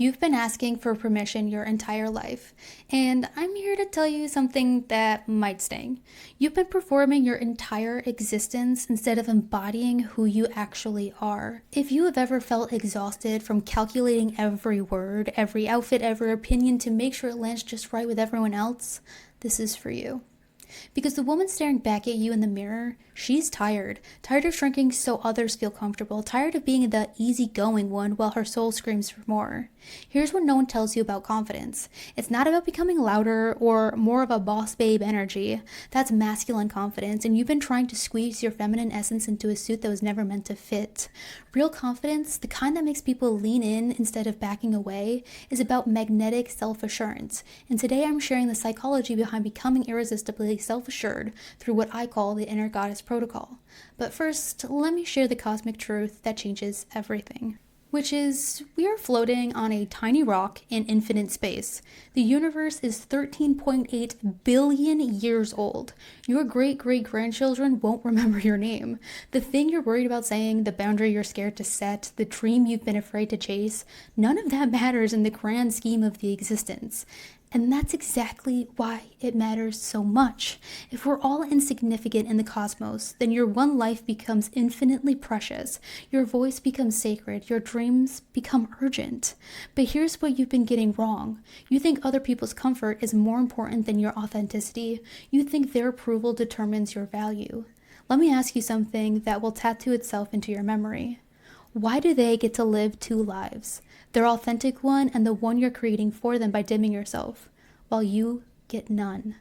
You've been asking for permission your entire life, and I'm here to tell you something that might sting. You've been performing your entire existence instead of embodying who you actually are. If you have ever felt exhausted from calculating every word, every outfit, every opinion to make sure it lands just right with everyone else, this is for you. Because the woman staring back at you in the mirror, she's tired. Tired of shrinking so others feel comfortable. Tired of being the easygoing one while her soul screams for more. Here's what no one tells you about confidence. It's not about becoming louder or more of a boss babe energy. That's masculine confidence, and you've been trying to squeeze your feminine essence into a suit that was never meant to fit. Real confidence, the kind that makes people lean in instead of backing away, is about magnetic self-assurance. And today I'm sharing the psychology behind becoming irresistibly self-assured through what I call the inner goddess protocol. But first, let me share the cosmic truth that changes everything. Which is, we are floating on a tiny rock in infinite space. The universe is 13.8 billion years old. Your great-great-grandchildren won't remember your name. The thing you're worried about saying, the boundary you're scared to set, the dream you've been afraid to chase, none of that matters in the grand scheme of the existence. And that's exactly why it matters so much. If we're all insignificant in the cosmos, then your one life becomes infinitely precious. Your voice becomes sacred. Your dreams become urgent. But here's what you've been getting wrong. You think other people's comfort is more important than your authenticity. You think their approval determines your value. Let me ask you something that will tattoo itself into your memory. Why do they get to live two lives? Their authentic one and the one you're creating for them by dimming yourself, while you get none.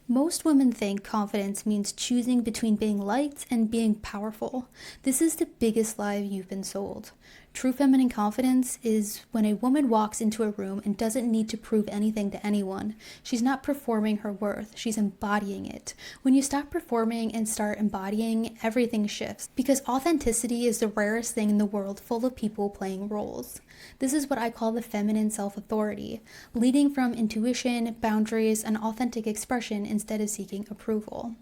Most women think confidence means choosing between being liked and being powerful. This is the biggest lie you've been sold. True feminine confidence is when a woman walks into a room and doesn't need to prove anything to anyone. She's not performing her worth, she's embodying it. When you stop performing and start embodying, everything shifts. Because authenticity is the rarest thing in the world full of people playing roles. This is what I call the feminine self-authority, leading from intuition, boundaries, and authentic expression instead of seeking approval.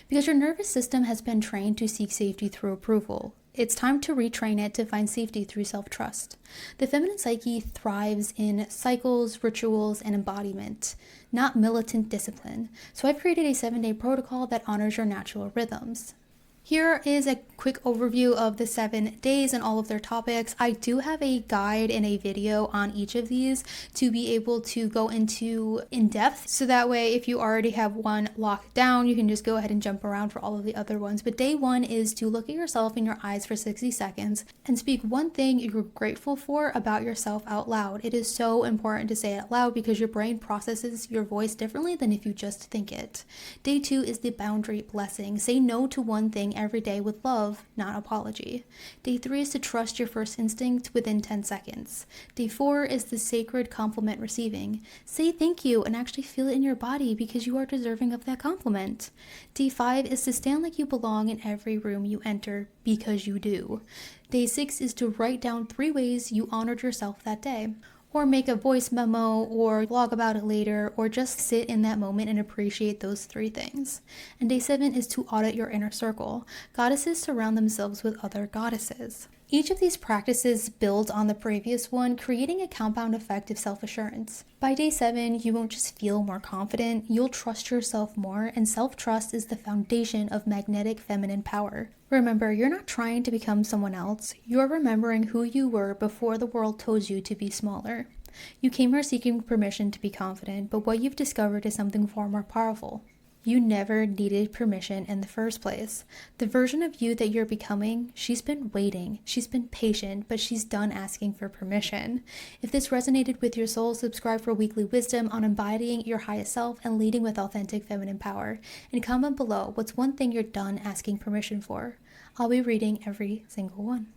Because your nervous system has been trained to seek safety through approval. It's time to retrain it to find safety through self-trust. The feminine psyche thrives in cycles, rituals, and embodiment, not militant discipline. So I've created a 7-day protocol that honors your natural rhythms. Here is a quick overview of the 7 days and all of their topics. I do have a guide and a video on each of these to be able to go into in depth. So that way, if you already have one locked down, you can just go ahead and jump around for all of the other ones. But day 1 is to look at yourself in your eyes for 60 seconds and speak one thing you're grateful for about yourself out loud. It is so important to say it out loud because your brain processes your voice differently than if you just think it. Day 2 is the boundary blessing. Say no to one thing every day with love, not apology. Day 3 is to trust your first instinct within 10 seconds. Day 4 is the sacred compliment receiving. Say thank you and actually feel it in your body because you are deserving of that compliment. Day 5 is to stand like you belong in every room you enter because you do. Day 6 is to write down 3 ways you honored yourself that day. Or make a voice memo, or blog about it later, or just sit in that moment and appreciate those 3 things. And day 7 is to audit your inner circle. Goddesses surround themselves with other goddesses. Each of these practices builds on the previous one, creating a compound effect of self-assurance. By day 7, you won't just feel more confident, you'll trust yourself more, and self-trust is the foundation of magnetic feminine power. Remember, you're not trying to become someone else, you're remembering who you were before the world told you to be smaller. You came here seeking permission to be confident, but what you've discovered is something far more powerful. You never needed permission in the first place. The version of you that you're becoming, she's been waiting, she's been patient, but she's done asking for permission. If this resonated with your soul, subscribe for weekly wisdom on embodying your highest self and leading with authentic feminine power. And comment below what's one thing you're done asking permission for. I'll be reading every single one.